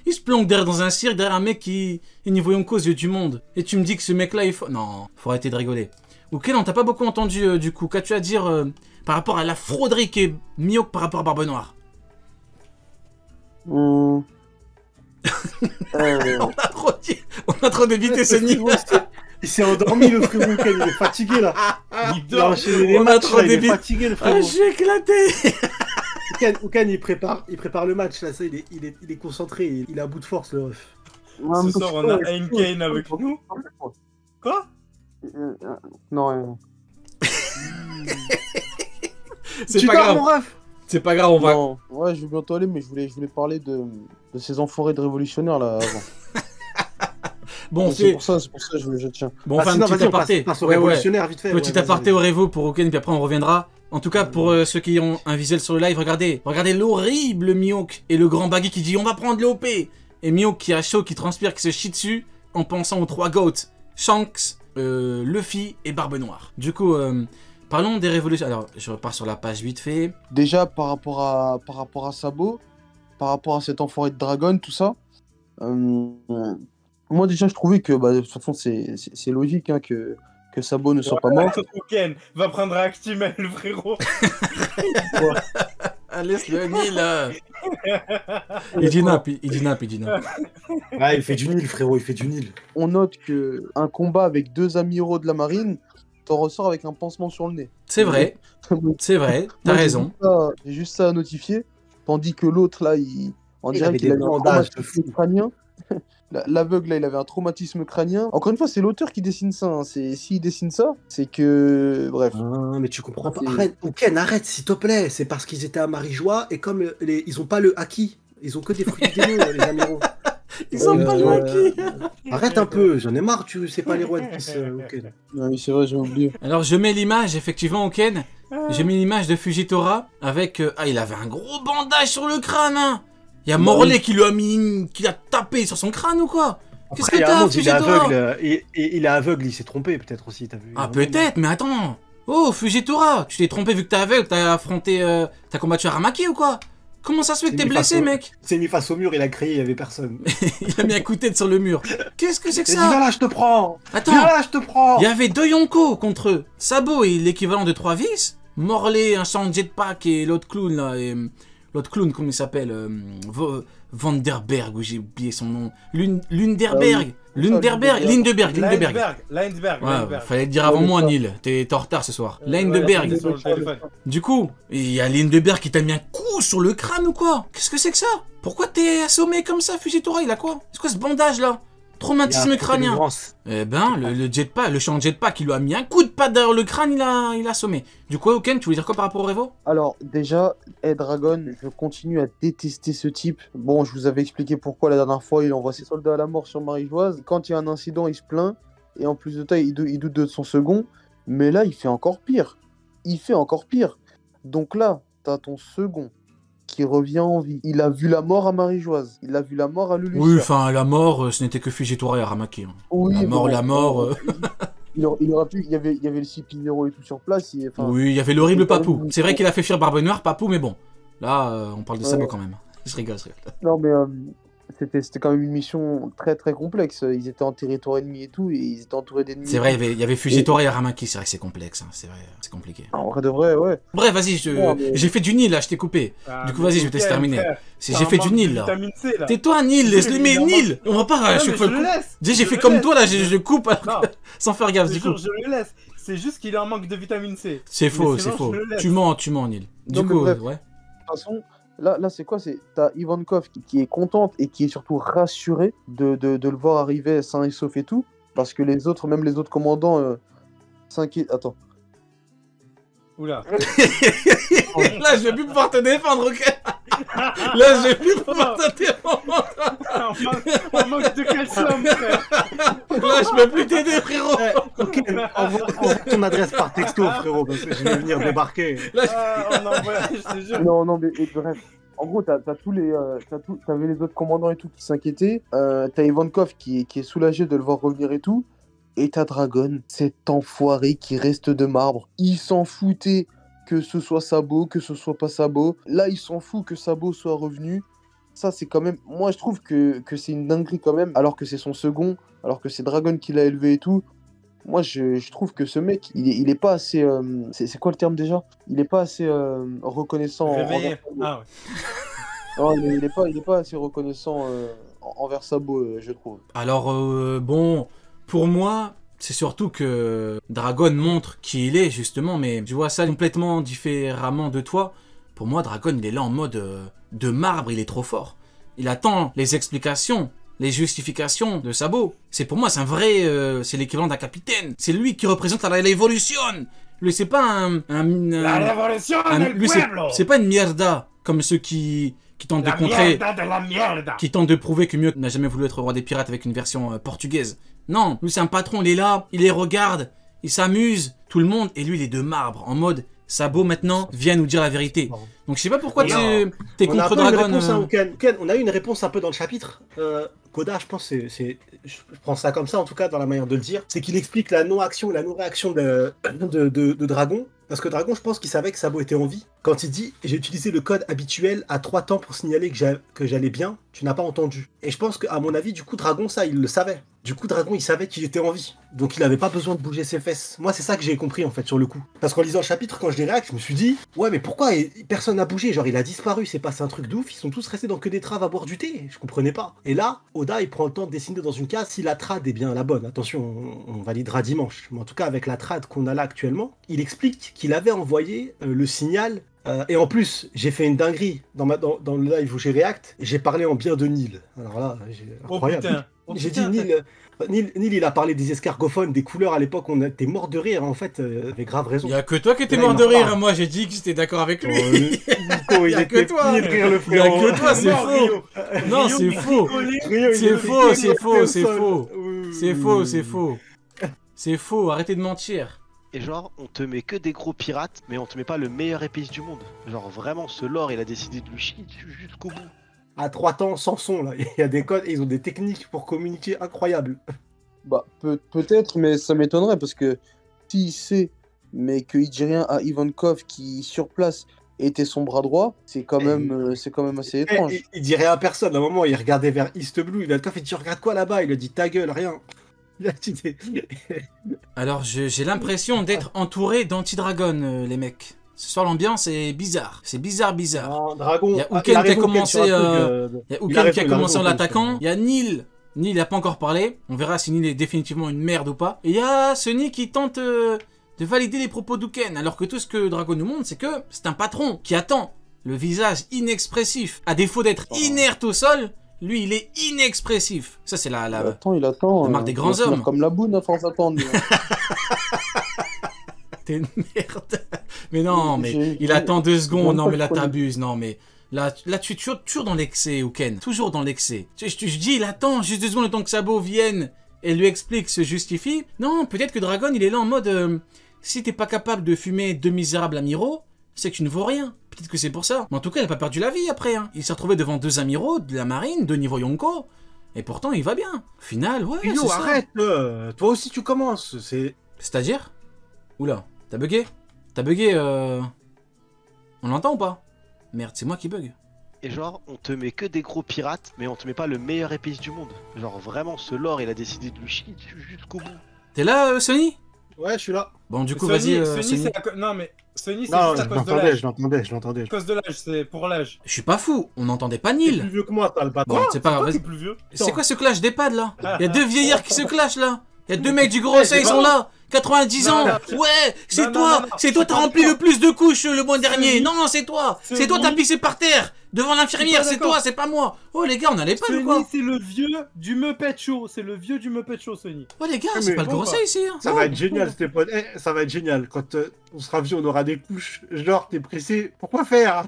Il se planque derrière dans un cirque, derrière un mec qui est niveau Yonko aux yeux du monde. Et tu me dis que ce mec-là, il faut... Non, faut arrêter de rigoler. Ok, on t'a pas beaucoup entendu du coup. Qu'as-tu à dire par rapport à la frauderie qu'est Mihawk par rapport à Barbe Noire? Hmm. On a trop d'éviter ce niveau. Il s'est endormi le frérot, Ken, il est fatigué là. Il a enchaîné les matchs, là, il est fatigué le frérot. Ah, j'ai éclaté. Ken, il prépare le match là, ça, il est concentré, il est à bout de force le ref. Ce soir, on a Kane avec nous. Quoi? Non, c'est pas grave. Mon ref. C'est pas grave, on va. Non, ouais, je vais bientôt aller, mais je voulais parler de ces enfoirés de révolutionnaires là avant. Bon, c'est pour ça je tiens. Bon, enfin, petit aparté. Vite fait. Petit aparté au Revo pour Oken, puis après on reviendra. En tout cas, pour ceux qui ont un visuel sur le live, regardez l'horrible Mihawk et le grand Baggy qui dit on va prendre l'OP. Et Mihawk qui a chaud, qui transpire, qui se chie dessus en pensant aux 3 GOAT, Shanks, Luffy et Barbe Noire. Du coup, parlons des révolutions. Alors, je repars sur la page vite fait. Déjà, par rapport à Sabo, par rapport à cet enfoiré de Dragon, tout ça, moi déjà je trouvais que, de toute façon, c'est logique hein, que Sabo ne soit pas mort. Ken va prendre un Actimel, frérot. Laisse-le Nil là. Il dit nap. Ah, il fait du Nil, frérot, il fait du Nil. On note que un combat avec 2 amiraux de la marine, t'en ressors avec un pansement sur le nez. C'est vrai, t'as raison. J'ai juste ça à notifier, tandis que l'autre là, on dirait qu'il avait un traumatisme crânien. L'aveugle là, il avait un traumatisme crânien. Encore une fois, c'est l'auteur qui dessine ça. Hein. S'il dessine ça, c'est que... Bref. Ah, mais tu comprends pas. Arrête, Ken, arrête, s'il te plaît. C'est parce qu'ils étaient à Marijoie et comme ils ont pas le haki. Ils ont que des fruits de les amiraux. Ils ont pas le haki. Arrête un peu, j'en ai marre, tu sais pas les rois de Piece, Ken. Non, oui, c'est vrai, j'ai oublié. Alors, je mets l'image, effectivement, Ken. J'ai mis l'image de Fujitora avec... Ah, il avait un gros bandage sur le crâne, hein. Il y a Morlaix qui lui a mis... qui l'a tapé sur son crâne ou quoi? Qu'est-ce que t'as, Fujitora? Il est aveugle, il s'est trompé peut-être aussi, t'as vu? Ah, peut-être, mais attends. Oh, Fujitora, tu t'es trompé vu que t'es aveugle, t'as affronté... t'as combattu Aramaki ou quoi? Comment ça se fait que t'es blessé, mec? Il s'est mis face au mur, il a crié, il y avait personne. Il a mis un coup de tête sur le mur. Qu'est-ce que c'est que ça? Viens là, je te prends! Attends, viens là, je te prends! Il y avait 2 Yonko contre eux. Sabo est l'équivalent de 3 vis. Morlaix, un champ de jetpack et l'autre clown là, et... L'autre clown, comment il s'appelle? Vanderberg, ou j'ai oublié son nom. Lindeberg. Ouais, fallait le dire avant moi, Neil. T'es en retard ce soir. Lindeberg. Du coup, il y a Lindeberg qui t'a mis un coup sur le crâne ou quoi? Qu'est-ce que c'est que ça? Pourquoi t'es assommé comme ça, Fujitora? Il a quoi? C'est quoi ce bandage là? Traumatisme crânien. Eh ben, le jetpack, le champ de jetpack, il lui a mis un coup de patte derrière le crâne, il a assommé. Du coup, Oken, tu voulais dire quoi par rapport au Revo? Alors, déjà, Dragon, je continue à détester ce type. Bon, je vous avais expliqué pourquoi la dernière fois, il envoie ses soldats à la mort sur Marijoise. Quand il y a un incident, il se plaint. Et en plus de ça, il doute de son second. Mais là, il fait encore pire. Donc là, t'as ton second qui revient en vie. Il a vu la mort à Marijoise. Il a vu la mort à Lulusia. Oui, enfin, la mort, ce n'était que Fujitora et Aramaki. Hein. Oui, la mort... Il aurait pu... Il y avait le CP0 et tout sur place. Oui, il y avait l'horrible Papou. C'est vrai qu'il a fait fuir Barbe Noire, Papou, mais bon. Là, on parle de Sabo quand même. Je rigole. Non, mais... C'était quand même une mission très très complexe. Ils étaient en territoire ennemi et tout, et ils étaient entourés d'ennemis. C'est vrai, il y avait Fujitora et Aramaki, c'est vrai que c'est complexe, hein. C'est vrai, c'est compliqué. En vrai de vrai, ouais. Bref, vas-y, j'ai fait du Nil là, je t'ai coupé. Du coup, vas-y, je vais te laisser terminer. J'ai fait du Nil là. Tais-toi, Nil, laisse-le, mais Nil, on va pas à chaque fois le coup. J'ai fait comme toi là, je coupe sans faire gaffe, du coup. Je le laisse, c'est juste qu'il est en manque de vitamine C. C'est faux, c'est faux. Tu mens, Nil. Du coup, ouais. De toute façon. Là c'est quoi? T'as Ivankov qui est contente et qui est surtout rassurée de le voir arriver sain et sauf et tout. Parce que les autres, même les autres commandants, s'inquiètent. Attends. Oula. Là, je vais plus pouvoir te défendre, ok? Là, je vais plus pouvoir te défendre. On manque de calcium, frère. Là, je peux plus t'aider, frérot. Ok, envoie ton adresse par texto, frérot, parce que je vais venir débarquer. On envoie, je te jure. Non, mais bref. En gros, t'avais les autres commandants et tout qui s'inquiétaient. T'as Ivankov qui est soulagé de le voir revenir et tout. Et t'as Dragon, cet enfoiré qui reste de marbre. Il s'en foutait que ce soit Sabo, que ce soit pas Sabo. Là, il s'en fout que Sabo soit revenu. Ça, c'est quand même. Moi, je trouve que c'est une dinguerie quand même, alors que c'est son second, alors que c'est Dragon qui l'a élevé et tout. Moi, je trouve que ce mec, il est pas assez. C'est quoi le terme déjà? Il est pas assez reconnaissant Réveillé. envers Sabo. Ah ouais. Non, il est pas assez reconnaissant envers Sabo, je trouve. Alors, bon, pour moi, c'est surtout que Dragon montre qui il est, justement, mais je vois ça complètement différemment de toi. Pour moi, Dragon, il est là en mode de marbre, il est trop fort. Il attend les explications, les justifications de Sabo. C'est pour moi, c'est un vrai, c'est l'équivalent d'un capitaine. C'est lui qui représente l'évolution. Lui, c'est pas La révolution del lui, pueblo. c'est pas une mierda, comme ceux qui tentent de La contrer, mierda de la mierda. qui tente de prouver que Mieux n'a jamais voulu être roi des pirates avec une version portugaise. Non, lui c'est un patron, il est là, il les regarde, il s'amuse, tout le monde, et lui il est de marbre, en mode Sabo maintenant vient nous dire la vérité. Donc je sais pas pourquoi t'es On a un contre peu une Dragon. réponse, hein, Ken. Ken, on a eu une réponse un peu dans le chapitre. Koda, je pense, je prends ça comme ça, en tout cas, dans la manière de le dire. C'est qu'il explique la non-action et la non-réaction de Dragon. Parce que Dragon, je pense qu'il savait que Sabo était en vie. Quand il dit « J'ai utilisé le code habituel à 3 temps pour signaler que j'allais bien, tu n'as pas entendu. » Et je pense qu'à mon avis, du coup, Dragon, ça, il le savait. Du coup, Dragon, il savait qu'il était en vie. Donc, il n'avait pas besoin de bouger ses fesses. Moi, c'est ça que j'ai compris, en fait, sur le coup. Parce qu'en lisant le chapitre, quand je l'ai réacté, je me suis dit « Ouais, mais pourquoi personne n'a bougé? Genre, il a disparu, c'est passé un truc de ouf. Ils sont tous restés dans que des traves à boire du thé. » Je comprenais pas. Et là, Oda, il prend le temps de dessiner dans une case si la trad est bien la bonne. Attention, on validera dimanche. Mais en tout cas, avec la trad qu'on a là actuellement, il explique qu'il avait envoyé le signal. Et en plus, j'ai fait une dinguerie dans le live où j'ai react. J'ai parlé en bien de Nil. Alors là, incroyable. putain. Oh, J'ai dit putain, Nil, il a parlé des escargophones, des couleurs à l'époque. On était mort de rire, en fait. Avait grave raison. Il y a que toi qui étais Là, mort il de m'en rire, parle. moi j'ai dit que j'étais d'accord avec lui. Nico, Il y a que toi. pire de rire, le Il y a frérot. que toi, c'est Non, faux. Rio. Non, Rio, c'est il faux. rigolait. Rio, il C'est était faux, pire, c'est il faux, était c'est seul. faux. Oui. C'est faux, c'est faux. C'est faux, arrêtez de mentir. Et genre, on te met que des gros pirates, mais on te met pas le meilleur épice du monde. Genre, vraiment, ce lore, il a décidé de lui chier dessus jusqu'au bout. À 3 temps, sans son, là. Il y a des codes et ils ont des techniques pour communiquer incroyables. Bah, peut-être, mais ça m'étonnerait parce que s'il sait, mais qu'il dit rien à Ivankov qui, sur place, était son bras droit, c'est quand même assez étrange. Il dit rien à personne. À un moment, il regardait vers East Blue. Il a le coffre et dit tu regardes quoi là-bas? Il a dit ta gueule, rien. Il a dit Alors j'ai l'impression d'être entouré d'anti-dragon, les mecs. Ce soir l'ambiance est bizarre. C'est bizarre. Non, Dragon. Il y a Ah, Uken il a qui a raison, commencé, Ken, sur un truc, Il y a il a Uken qui a raison, il a commencé en raison, l'attaquant. Ken. Il y a Neil. Neil n'a pas encore parlé. On verra si Neil est définitivement une merde ou pas. Et il y a Sunny qui tente de valider les propos d'Uken. Alors que tout ce que Dragon nous montre, c'est que c'est un patron qui attend. Le visage inexpressif. À défaut d'être inerte au sol, lui il est inexpressif. Ça c'est la Il attend. la marque des il grands va finir hommes. Comme la boune à force d'attendre. T'es une merde. Mais non, mais il j'ai- attend 2 secondes. même Non, pas mais là, je connais. t'abuses. Non, mais là, tu es toujours dans l'excès, Uken. Toujours dans l'excès. Je dis, il attend juste 2 secondes le temps que Sabo vienne et lui explique, se justifie. Non, peut-être que Dragon, il est là en mode si t'es pas capable de fumer 2 misérables amiraux, c'est que tu ne vaux rien. Peut-être que c'est pour ça. Mais en tout cas, il a pas perdu la vie après. Hein. Il s'est retrouvé devant 2 amiraux de la marine, 2 niveaux Yonko. Et pourtant, il va bien. Au final, ouais, Rio, c'est ça. arrête. Toi aussi, tu commences. C'est-à-dire? Oula, t'as bugué? T'as bugué, On l'entend ou pas? Merde, c'est moi qui bug. Et genre, on te met que des gros pirates, mais on te met pas le meilleur épice du monde. Genre, vraiment, ce lore, il a décidé de lui chier dessus jusqu'au bout. T'es là, Sony? Ouais, je suis là. Bon, du coup, Sony, vas-y, Sony, Sony. c'est non mais Sony c'est Non, juste à je cause de l'entendais, l'âge. je l'entendais. À cause de l'âge, c'est pour l'âge. Je suis pas fou, on n'entendait pas T'es Neil. plus vieux que moi, t'as le bâtard. Bon, c'est pas grave, Toi, vas-y. t'es plus vieux. C'est quoi ce clash d'EHPAD là? Il y a 2 vieillards qui se clashent là. Il y a 2 mecs du gros Eh, ça, ils c'est sont pas- là. 90 ans. Ouais, c'est Non, toi. non, non, C'est toi, je t'as suis rempli pas le plus de couches le mois dernier. Sony. Non, c'est toi. C'est toi, Sony. t'as pissé par terre. Devant l'infirmière, Je suis c'est pas toi, d'accord. c'est pas moi. Oh les gars, on a l'EHPAD ou Sony, quoi? c'est le vieux du Muppet Show. C'est le vieux du Muppet Show, Sony. Oh les gars, Mais c'est pas le bon, gros bah, ça ici. Hein. Ça va être génial, Stéphane. Ça va être génial. Quand on sera vieux, on aura des couches. Genre, t'es pressé. Pourquoi faire?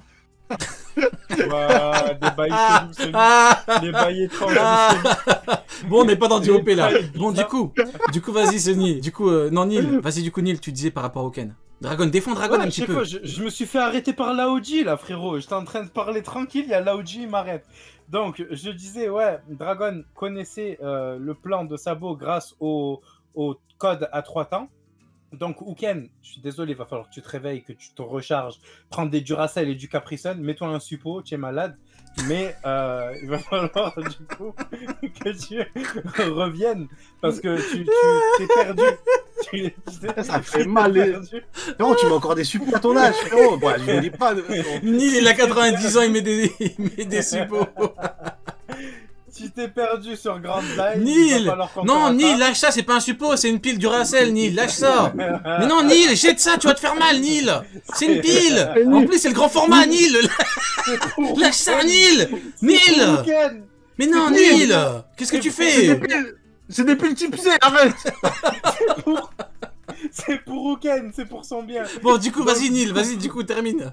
Ouah, des bails chelous, Sony. Ah. Des bails étranges, Ah. Sony. Bon, on n'est pas dans du OP là. Les Bon, du coup, vas-y, Sony. Du coup, non, Neil. Vas-y, du coup, Neil, tu disais par rapport au Ken. Dragon, défends Dragon Ouais, un je petit sais peu. quoi, je me suis fait arrêter par Laoji là, frérot. J'étais en train de parler tranquille, il y a Laoji, il m'arrête. Donc, je disais, ouais, Dragon connaissait le plan de Sabo grâce au code à 3 temps. Donc, Uken, je suis désolé, il va falloir que tu te réveilles, que tu te recharges, prendre des Duracell et du Capri Sun, mets-toi un suppo, tu es malade. Mais il va falloir du coup que tu reviennes parce que tu t'es perdu. Ça fait mal. Non, tu mets encore des suppos à ton âge, frérot. Bon, je ne dis pas. Nil, il a 90 ans, il met des suppos. Tu t'es perdu sur Grand Line. Nil! Non, Nil, lâche ça, c'est pas un suppôt, c'est une pile Duracell, Nil, lâche ça! Mais non, Nil, jette ça, tu vas te faire mal, Nil! C'est une pile! En plus, c'est le grand format, Nil! Lâche ça, Nil! Nil! Mais non, Nil! Qu'est-ce que tu fais? C'est des piles type C, arrête! C'est pour Rouken, c'est pour son bien. Bon, du coup, vas-y, Nil, vas-y, du coup, termine.